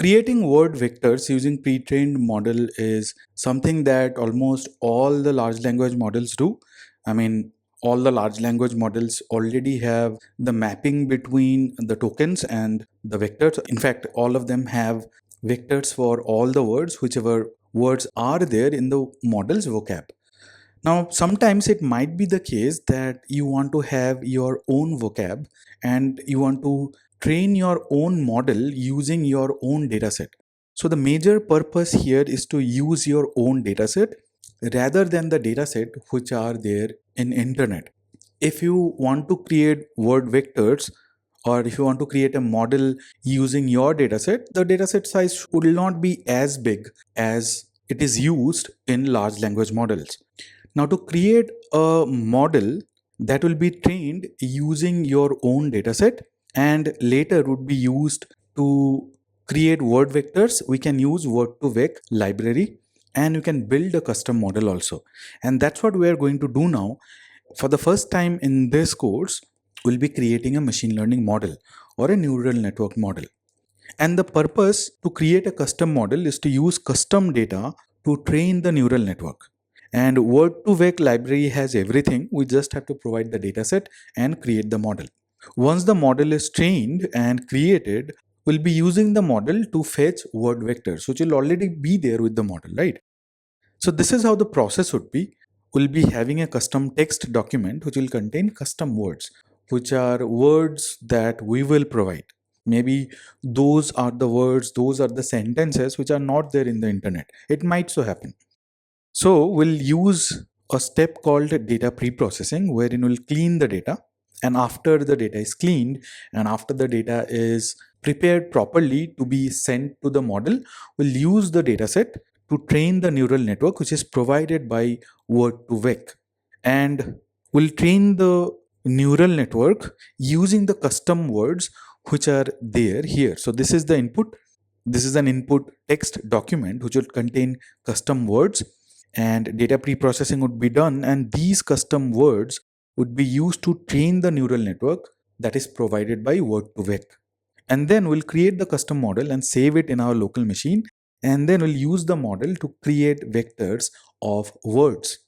Creating word vectors using pre-trained model is something that almost all the large language models do. I mean, all the large language models already have the mapping between the tokens and the vectors. In fact, all of them have vectors for all the words, whichever words are there in the model's vocab. Now, sometimes it might be the case that you want to have your own vocab and you want to train your own model using your own dataset. So the major purpose here is to use your own dataset rather than the dataset which are there in internet. If you want to create word vectors, or if you want to create a model using your dataset, the dataset size will not be as big as it is used in large language models. Now, to create a model that will be trained using your own dataset and later would be used to create word vectors, we can use Word2Vec Library, and you can build a custom model also. And that's what we are going to do now. For the first time in this course, we'll be creating a machine learning model or a neural network model. And the purpose to create a custom model is to use custom data to train the neural network. And Word2Vec library has everything. We just have to provide the dataset and create the model. Once the model is trained and created, we'll be using the model to fetch word vectors, which will already be there with the model, right? So this is how the process would be. We'll be having a custom text document which will contain custom words, which are words that we will provide. Maybe those are the words, those are the sentences which are not there in the internet. It might so happen. So we'll use a step called data pre-processing, wherein we'll clean the data. And after the data is cleaned and after the data is prepared properly to be sent to the model, we'll use the dataset to train the neural network, which is provided by Word2Vec. And we'll train the neural network using the custom words which are there here. So this is the input. This is an input text document which will contain custom words, and data pre-processing would be done, and these custom words would be used to train the neural network that is provided by Word2Vec. And then we'll create the custom model and save it in our local machine, and then we'll use the model to create vectors of words.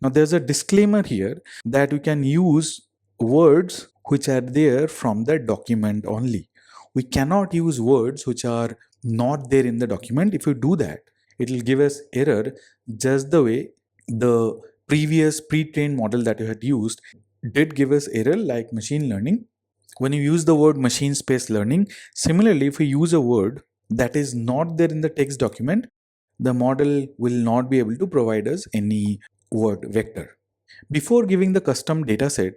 Now there's a disclaimer here that we can use words which are there from the document only. We cannot use words which are not there in the document. If you do that, it will give us error, just the way the previous pre-trained model that you had used did give us error, like machine learning. When you use the word machine space learning, similarly, if we use a word that is not there in the text document, the model will not be able to provide us any word vector. Before giving the custom dataset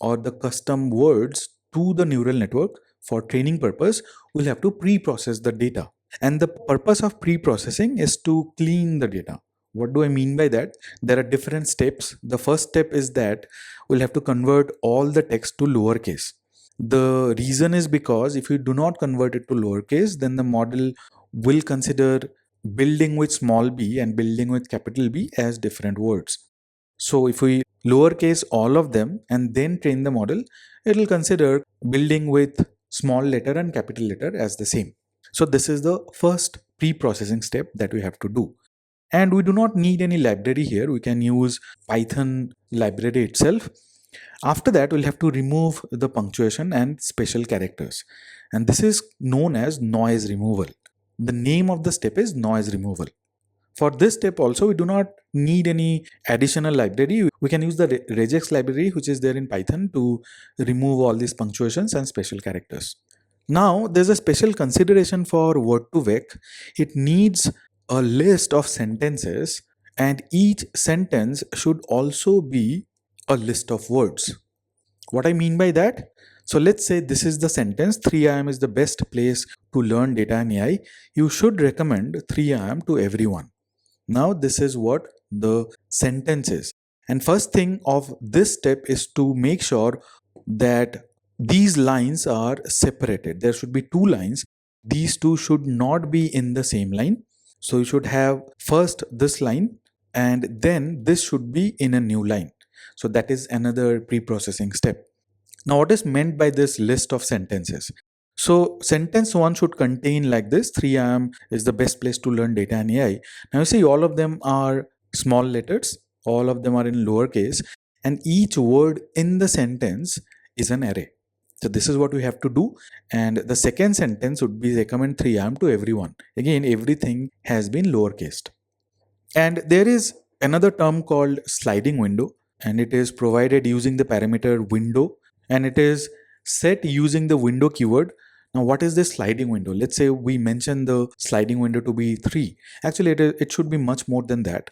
or the custom words to the neural network for training purpose, we'll have to pre-process the data. And the purpose of pre-processing is to clean the data. What do I mean by that? There are different steps. The first step is that we'll have to convert all the text to lowercase. The reason is because if you do not convert it to lowercase, then the model will consider building with small b and building with capital B as different words. So if we lowercase all of them and then train the model, it will consider building with small letter and capital letter as the same. So this is the first pre-processing step that we have to do. And we do not need any library here. We can use Python library itself. After that, we'll have to remove the punctuation and special characters. And this is known as noise removal. The name of the step is noise removal. For this step also, we do not need any additional library. We can use the regex library, which is there in Python, to remove all these punctuations and special characters. Now, there's a special consideration for Word2Vec. It needs a list of sentences, and each sentence should also be a list of words. What I mean by that? So let's say this is the sentence, 3IIM is the best place to learn data and AI. You should recommend 3IIM to everyone. Now this is what the sentence is. And first thing of this step is to make sure that these lines are separated. There should be two lines. These two should not be in the same line. So you should have first this line and then this should be in a new line. So that is another pre-processing step. Now what is meant by this list of sentences? So sentence one should contain like this: 3am is the best place to learn data and AI. Now you see all of them are small letters, all of them are in lowercase, and each word in the sentence is an array. So this is what we have to do. And the second sentence would be recommend 3am to everyone. Again, everything has been lowercased. And there is another term called sliding window, and it is provided using the parameter window, and it is set using the window keyword. Now, what is this sliding window? Let's say we mention the sliding window to be 3. Actually, it should be much more than that.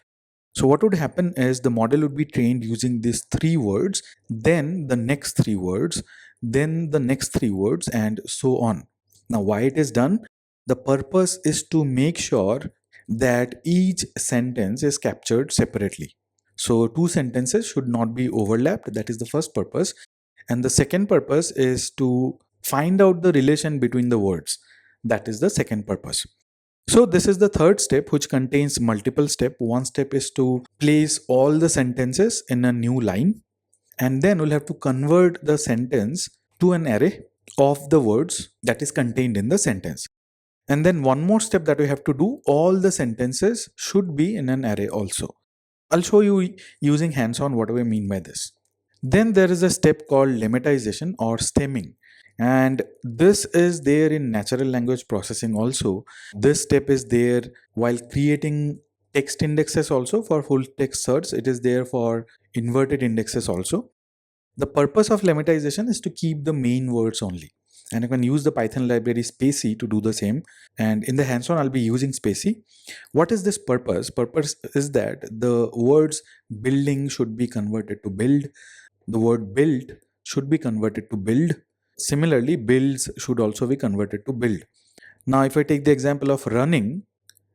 So what would happen is the model would be trained using these 3 words, then the next 3 words, then the next 3 words, and so on. Now, why it is done? The purpose is to make sure that each sentence is captured separately. So two sentences should not be overlapped. That is the first purpose. And the second purpose is to find out the relation between the words. That is the second purpose. So this is the third step, which contains multiple steps. One step is to place all the sentences in a new line, and then we'll have to convert the sentence to an array of the words that is contained in the sentence. And then one more step that we have to do, all the sentences should be in an array also. I'll show you using hands-on what do I mean by this. Then there is a step called lemmatization or stemming. And this is there in natural language processing also. This step is there while creating text indexes also for full text search. It is there for inverted indexes also. The purpose of lemmatization is to keep the main words only. And you can use the Python library Spacey to do the same. And in the hands-on, I'll be using Spacey. What is this purpose? Purpose is that the words building should be converted to build. The word build should be converted to build. Similarly, builds should also be converted to build. Now, if I take the example of running,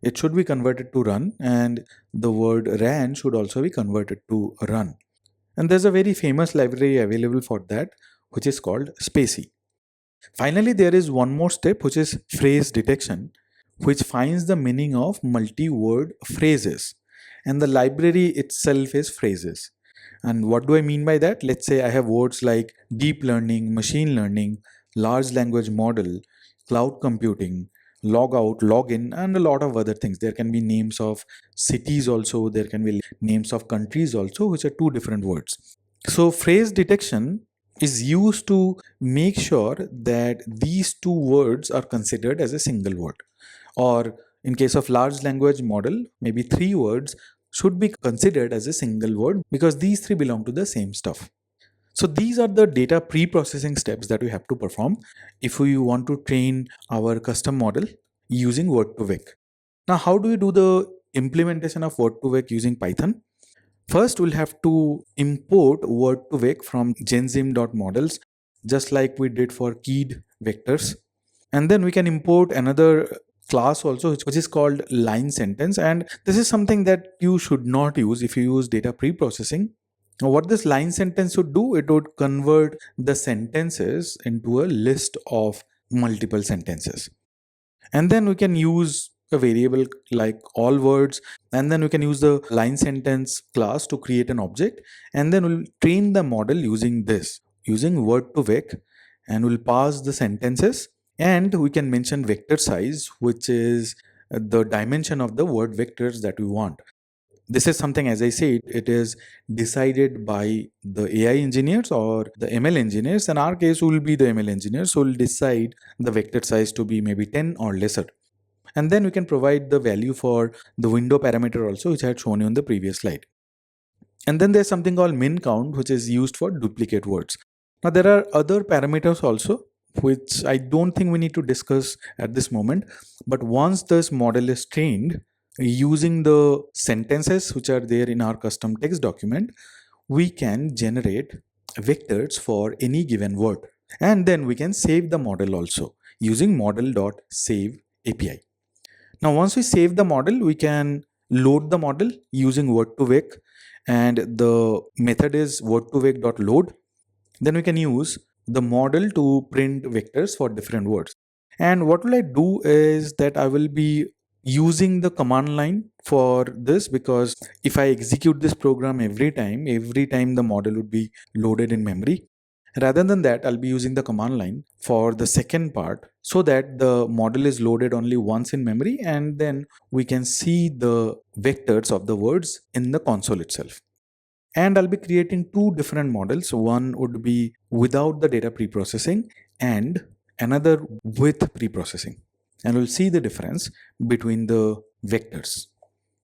it should be converted to run, and the word ran should also be converted to run. And there's a very famous library available for that, which is called Spacey. Finally, there is one more step, which is phrase detection, which finds the meaning of multi-word phrases. And the library itself is phrases. And what do I mean by that? Let's say I have words like deep learning, machine learning, large language model, cloud computing, log out, log in, and a lot of other things. There can be names of cities also, there can be names of countries also, which are 2 different words. So phrase detection is used to make sure that these 2 words are considered as a single word. Or in case of large language model, maybe 3 words should be considered as a single word because these 3 belong to the same stuff. So these are the data pre-processing steps that we have to perform if we want to train our custom model using Word2Vec. Now, how do we do the implementation of Word2Vec using Python? First, we'll have to import Word2Vec from genzim.models, just like we did for keyed vectors. And then we can import another class also, which is called line sentence. And this is something that you should not use if you use data pre-processing. Now, what this line sentence would do, it would convert the sentences into a list of multiple sentences. And then we can use a variable like all words, and then we can use the line sentence class to create an object, and then we'll train the model using this, using Word2Vec, and we'll pass the sentences, and we can mention vector size, which is the dimension of the word vectors that we want. This is something, as I said, it is decided by the AI engineers or the ML engineers. In our case, we'll be the ML engineers, so we'll decide the vector size to be maybe 10 or lesser. And then we can provide the value for the window parameter also, which I had shown you in the previous slide. And then there's something called min count, which is used for duplicate words. Now, there are other parameters also, which I don't think we need to discuss at this moment. But once this model is trained, using the sentences which are there in our custom text document, we can generate vectors for any given word. And then we can save the model also using model.save API. Now, once we save the model, we can load the model using Word2Vec, and the method is Word2Vec.load. Then we can use the model to print vectors for different words. And what will I do is that I will be using the command line for this, because if I execute this program every time the model would be loaded in memory. Rather than that, I'll be using the command line for the second part so that the model is loaded only once in memory, and then we can see the vectors of the words in the console itself. And I'll be creating two different models. One would be without the data preprocessing and another with preprocessing. And we'll see the difference between the vectors.